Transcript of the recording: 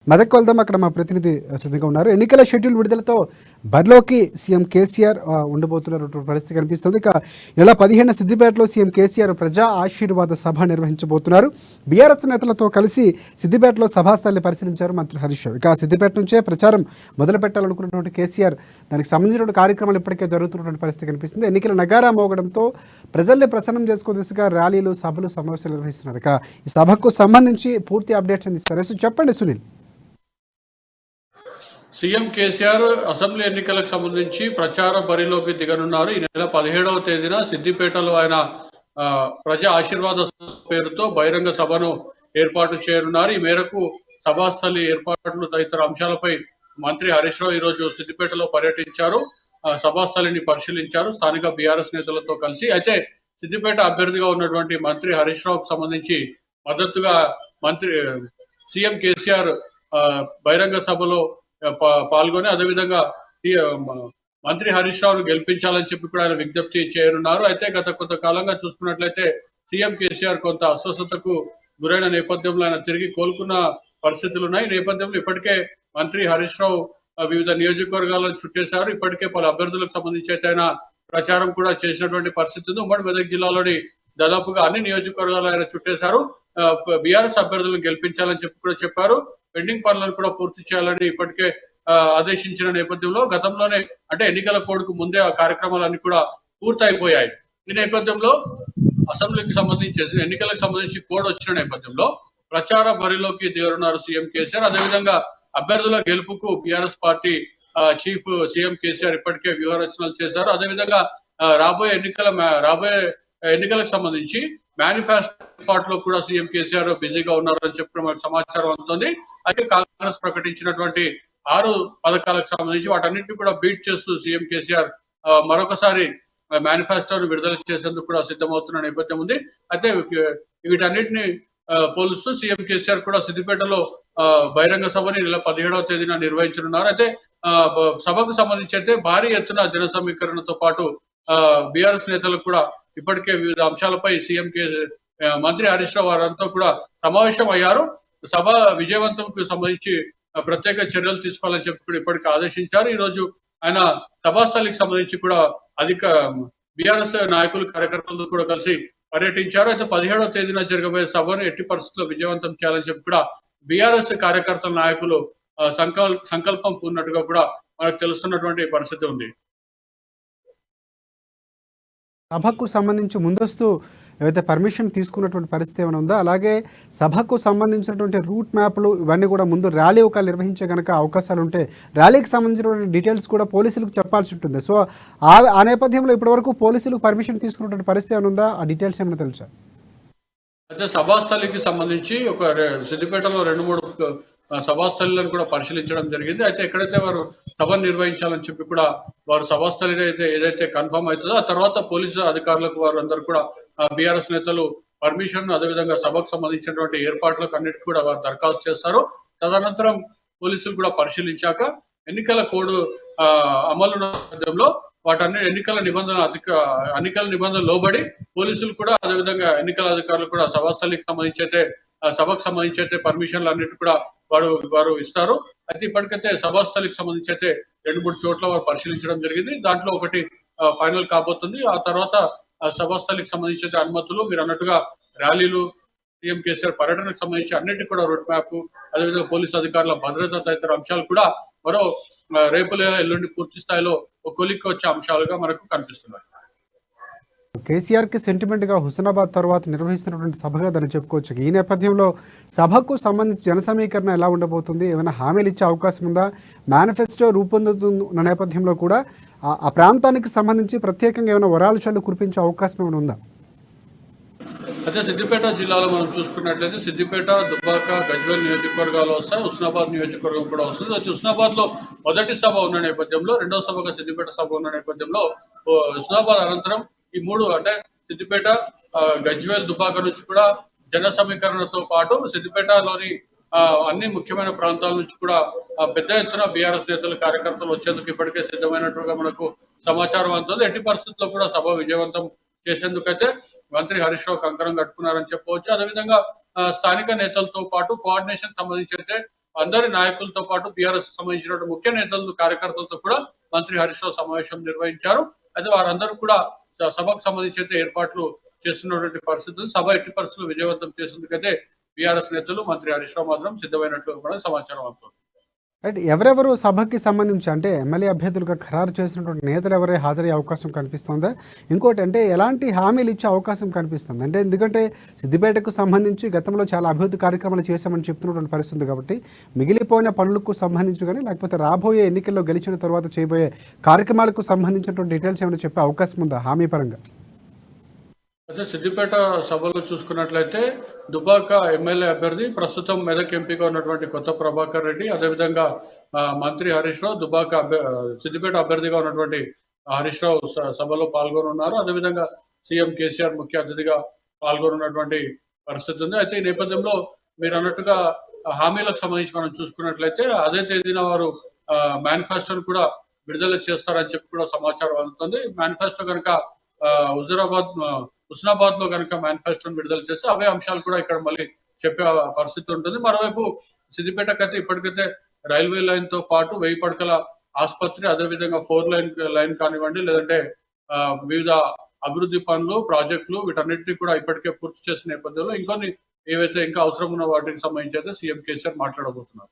మెదక్ వెళ్దాం. అక్కడ మా ప్రతినిధి సిద్ధంగా ఉన్నారు. ఎన్నికల షెడ్యూల్ విడుదలతో బరిలోకి సీఎం కేసీఆర్ ఉండబోతున్నటువంటి పరిస్థితి కనిపిస్తుంది. ఇక నెల 15 సిద్దిపేటలో సీఎం కేసీఆర్ ప్రజా ఆశీర్వాద సభ నిర్వహించబోతున్నారు. బీఆర్ఎస్ నేతలతో కలిసి సిద్దిపేటలో సభాస్థలిని పరిశీలించారు మంత్రి హరీష్ రావు. ఇక సిద్దిపేట నుంచే ప్రచారం మొదలు పెట్టాలనుకున్నటువంటి కేసీఆర్ దానికి సంబంధించిన కార్యక్రమాలు ఇప్పటికే జరుగుతున్నటువంటి పరిస్థితి కనిపిస్తుంది. ఎన్నికల నగారా మోగడంతో ప్రజల్ని ప్రసన్నం చేసుకునే దిశగా ర్యాలీలు, సభలు, సమావేశాలు నిర్వహిస్తున్నారు. ఇక ఈ సభకు సంబంధించి పూర్తి అప్డేట్స్ అందిస్తారు. సో చెప్పండి సునీల్. సీఎం కేసీఆర్ అసెంబ్లీ ఎన్నికలకు సంబంధించి ప్రచార బరిలోకి దిగనున్నారు. ఈ నెల 17వ తేదీన సిద్దిపేటలో ఆయన ప్రజా ఆశీర్వాద పేరుతో బహిరంగ సభను ఏర్పాటు చేయనున్నారు. ఈ మేరకు సభాస్థలి ఏర్పాట్లు తదితర అంశాలపై మంత్రి హరీష్ రావు ఈరోజు సిద్దిపేటలో పర్యటించారు. సభాస్థలిని పరిశీలించారు స్థానిక బీఆర్ఎస్ నేతలతో కలిసి. అయితే సిద్దిపేట అభ్యర్థిగా ఉన్నటువంటి మంత్రి హరీష్ రావుకు సంబంధించి మద్దతుగా సీఎం కేసీఆర్ బహిరంగ సభలో పాల్గొని అదేవిధంగా మంత్రి హరీష్ రావును గెలిపించాలని చెప్పి కూడా ఆయన విజ్ఞప్తి చేయనున్నారు. అయితే గత కొంతకాలంగా చూసుకున్నట్లయితే సీఎం కేసీఆర్ కొంత అస్వస్థతకు గురైన నేపథ్యంలో ఆయన తిరిగి కోలుకున్న పరిస్థితులు ఉన్నాయి. ఈ నేపథ్యంలో ఇప్పటికే మంత్రి హరీష్ రావు వివిధ నియోజకవర్గాలను చుట్టేశారు. ఇప్పటికే పలు అభ్యర్థులకు సంబంధించి అయితే ఆయన ప్రచారం కూడా చేసినటువంటి పరిస్థితి ఉంది. ఉమ్మడి మెదక్ జిల్లాలోని దాదాపుగా అన్ని నియోజకవర్గాలు ఆయన చుట్టేశారు. బీఆర్ఎస్ అభ్యర్థులను గెలిపించాలని చెప్పి కూడా చెప్పారు. పెండింగ్ పనులను కూడా పూర్తి చేయాలని ఇప్పటికే ఆదేశించిన నేపథ్యంలో గతంలోనే అంటే ఎన్నికల కోడ్కు ముందే ఆ కార్యక్రమాలన్నీ కూడా పూర్తయిపోయాయి. ఈ నేపథ్యంలో అసెంబ్లీకి సంబంధించి ఎన్నికలకు సంబంధించి కోడ్ వచ్చిన నేపథ్యంలో ప్రచార బరిలోకి దిగనున్నారు సీఎం కేసీఆర్. అదేవిధంగా అభ్యర్థుల గెలుపుకు BRS party chief CM KCR ఇప్పటికే వ్యూహరచనలు చేశారు. అదేవిధంగా రాబోయే ఎన్నికలకు సంబంధించి మేనిఫెస్టో పార్టీలో కూడా సీఎం కేసీఆర్ బిజీగా ఉన్నారని చెప్పిన మనకు సమాచారం అందుతుంది. అయితే కాంగ్రెస్ ప్రకటించినటువంటి 6 పథకాలకు సంబంధించి వాటన్నింటినీ కూడా బీట్ చేస్తూ సీఎం కేసీఆర్ మరొకసారి మేనిఫెస్టోను విడుదల చేసేందుకు కూడా సిద్ధమవుతున్న నేపథ్యం ఉంది. అయితే వీటన్నిటిని పోలుస్తూ సీఎం కేసీఆర్ కూడా సిద్దిపేటలో బహిరంగ సభని నెల 17వ తేదీన నిర్వహించనున్నారు. అయితే సభకు సంబంధించి అయితే భారీ ఎత్తున జన సమీకరణతో పాటు బీఆర్ఎస్ నేతలకు కూడా ఇప్పటికే వివిధ అంశాలపై సీఎం మంత్రి హరీష్ రావు వారంతా కూడా సమావేశం అయ్యారు. సభ విజయవంతంకు సంబంధించి ప్రత్యేక చర్యలు తీసుకోవాలని చెప్పి కూడా ఇప్పటికే ఆదేశించారు. ఈ రోజు ఆయన సభాస్థలికి సంబంధించి కూడా బీఆర్ఎస్ నాయకులు, కార్యకర్తలతో కూడా కలిసి పర్యటించారు. అయితే 17వ తేదీన జరగబోయే సభను ఎట్టి పరిస్థితుల్లో విజయవంతం చేయాలని చెప్పి కూడా బీఆర్ఎస్ కార్యకర్తల నాయకులు సంకల్పం పూర్ణట్టుగా కూడా మనకు తెలుస్తున్నటువంటి పరిస్థితి ఉంది. సభకు సంబంధించి ముందస్తు ఏవైతే పర్మిషన్ తీసుకున్నటువంటి పరిస్థితి ఏమైనా ఉందా? అలాగే సభకు సంబంధించినటువంటి రూట్ మ్యాప్లు ఇవన్నీ కూడా ముందు ర్యాలీ ఒక నిర్వహించే కనుక అవకాశాలు ఉంటే ర్యాలీకి సంబంధించినటువంటి డీటెయిల్స్ కూడా పోలీసులకు చెప్పాల్సి ఉంటుంది. సో ఆ నేపథ్యంలో ఇప్పటివరకు పోలీసులకు పర్మిషన్ తీసుకున్నటువంటి పరిస్థితి ఏమైనా ఉందా? ఆ డీటెయిల్స్ ఏమైనా తెలుసా? అయితే సభాస్థలికి సంబంధించి ఒక సిద్దిపేటలో 2-3 సభాస్థలిలను కూడా పరిశీలించడం జరిగింది. అయితే ఎక్కడైతే వారు సభను నిర్వహించాలని చెప్పి కూడా వారు సభాస్థలి ఏదైతే కన్ఫర్మ్ అవుతుందో ఆ తర్వాత పోలీసు అధికారులకు వారు అందరూ కూడా బీఆర్ఎస్ నేతలు పర్మిషన్, అదేవిధంగా సభకు సంబంధించినటువంటి ఏర్పాట్లకు అన్నిటికీ కూడా వారు దరఖాస్తు చేస్తారు. తదనంతరం పోలీసులు కూడా పరిశీలించాక ఎన్నికల కోడ్ అమలు నేపథ్యంలో వాటన్ని ఎన్నికల నిబంధనలు లోబడి పోలీసులు కూడా అదేవిధంగా ఎన్నికల అధికారులు కూడా సభాస్థలికి సంబంధించి అయితే సభకు సంబంధించి అయితే పర్మిషన్లు అన్నిటి కూడా వారు ఇస్తారు. అయితే ఇప్పటికైతే సభాస్థలికి సంబంధించి అయితే 2-3 చోట్ల వారు పరిశీలించడం జరిగింది. దాంట్లో ఒకటి ఫైనల్ కాబోతుంది. ఆ తర్వాత సభాస్థలికి సంబంధించి అయితే అనుమతులు, మీరు అన్నట్టుగా ర్యాలీలు, సీఎం కేసీఆర్ పర్యటనకు సంబంధించి అన్నిటి కూడా రూట్ మ్యాప్, అదేవిధంగా పోలీసు అధికారుల భద్రత తదితర అంశాలు కూడా మరో రేపు ఎల్లుండి పూర్తి స్థాయిలో ఒక కొలిక్కి వచ్చే అంశాలుగా మనకు కనిపిస్తున్నాయి. కేసీఆర్కి సెంటిమెంట్గా హుస్నాబాద్ తర్వాత నిర్వహిస్తున్నటువంటి సభగా దాన్ని చెప్పుకోవచ్చు. ఈ నేపథ్యంలో సభకు సంబంధించి జన సమీకరణ ఎలా ఉండబోతుంది? ఏమైనా హామీలు ఇచ్చే అవకాశం ఉందా? మేనిఫెస్టో రూపొందుతున్న నేపథ్యంలో కూడా ఆ ప్రాంతానికి సంబంధించి ప్రత్యేకంగా ఏమైనా వరాలు చల్లు కురిపించే అవకాశం ఏమైనా ఉందా? అయితే సిద్దిపేట జిల్లాలో మనం చూసుకున్నట్లయితే సిద్దిపేట, దుబ్బాక, గజ్వేల్ నియోజకవర్గాలు వస్తాయి. హుస్నాబాద్ నియోజకవర్గం కూడా వస్తుంది. హుస్నాబాద్ లో మొదటి సభ ఉన్న నేపథ్యంలో, రెండవ సభగా సిద్దిపేట సభ ఉన్న నేపథ్యంలో హుస్నాబాద్ అనంతరం ఈ 3 అంటే సిద్దిపేట, గజ్వేల్, దుబ్బాక నుంచి కూడా జన సమీకరణతో పాటు సిద్దిపేటలోని అన్ని ముఖ్యమైన ప్రాంతాల నుంచి కూడా పెద్ద ఎత్తున బీఆర్ఎస్ నేతలు, కార్యకర్తలు వచ్చేందుకు ఇప్పటికే సిద్ధమైనట్టుగా మనకు సమాచారం అందుతుంది. ఎట్టి పరిస్థితుల్లో కూడా సభ విజయవంతం చేసేందుకైతే మంత్రి హరీష్ రావు కంకణం కట్టుకున్నారని చెప్పవచ్చు. అదేవిధంగా స్థానిక నేతలతో పాటు కోఆర్డినేషన్ సంబంధించి అయితే అందరి నాయకులతో పాటు బీఆర్ఎస్ సంబంధించిన ముఖ్య నేతలు కార్యకర్తలతో కూడా మంత్రి హరీష్ రావు సమావేశం నిర్వహించారు. అయితే వారందరూ కూడా సభకు సంబంధించి అయితే ఏర్పాట్లు చేస్తున్నటువంటి పరిస్థితులు, సభ ఎట్టి పరిస్థితులు విజయవంతం చేసేందుకైతే బీఆర్ఎస్ నేతలు మంత్రి హరీష్ రావు మాత్రం సిద్ధమైనట్లు కూడా సమాచారం అవుతుంది. రైట్. ఎవరెవరు సభకి సంబంధించి అంటే ఎమ్మెల్యే అభ్యర్థులుగా ఖరారు చేసినటువంటి నేతలు ఎవరే హాజరయ్యే అవకాశం కనిపిస్తుందా? ఇంకోటి అంటే ఎలాంటి హామీలు ఇచ్చే అవకాశం కనిపిస్తుంది అంటే, ఎందుకంటే సిద్దిపేటకు సంబంధించి గతంలో చాలా అభివృద్ధి కార్యక్రమాలు చేశామని చెప్తున్నటువంటి పరిస్థితి కాబట్టి మిగిలిపోయిన పనులకు సంబంధించి కానీ లేకపోతే రాబోయే ఎన్నికల్లో గెలిచిన తర్వాత చేయబోయే కార్యక్రమాలకు సంబంధించినటువంటి డీటెయిల్స్ ఏమైనా చెప్పే అవకాశం ఉందా హామీ పరంగా? అయితే సిద్దిపేట సభలో చూసుకున్నట్లయితే దుబాక ఎమ్మెల్యే అభ్యర్థి, ప్రస్తుతం మెదక్ ఎంపీగా ఉన్నటువంటి కొత్త ప్రభాకర్ రెడ్డి, అదేవిధంగా మంత్రి హరీష్ రావు, సిద్దిపేట అభ్యర్థిగా ఉన్నటువంటి హరీష్ రావు సభలో పాల్గొనున్నారు. అదేవిధంగా సీఎం కేసీఆర్ ముఖ్య అతిథిగా పాల్గొనున్నటువంటి పరిస్థితి ఉంది. అయితే ఈ నేపథ్యంలో మీరు అన్నట్టుగా హామీలకు సంబంధించి మనం చూసుకున్నట్లయితే అదే తేదీన వారు మేనిఫెస్టోను కూడా విడుదల చేస్తారని చెప్పి కూడా సమాచారం అందుతుంది. మేనిఫెస్టో కనుక హుస్నాబాద్ లో కనుక మేనిఫెస్టోని విడుదల చేస్తే అవే అంశాలు కూడా ఇక్కడ మళ్ళీ చెప్పే పరిస్థితి ఉంటుంది. మరోవైపు సిద్దిపేటకైతే ఇప్పటికైతే రైల్వే లైన్ తో పాటు 1000 పడకల ఆసుపత్రి, అదేవిధంగా 4 లైన్ కానివ్వండి, లేదంటే వివిధ అభివృద్ధి పనులు, ప్రాజెక్టులు వీటన్నిటిని కూడా ఇప్పటికే పూర్తి చేసిన నేపథ్యంలో ఇంకొన్ని ఏవైతే ఇంకా అవసరం ఉన్న వాటికి సంబంధించి అయితే సీఎం కేసీఆర్ మాట్లాడబోతున్నారు.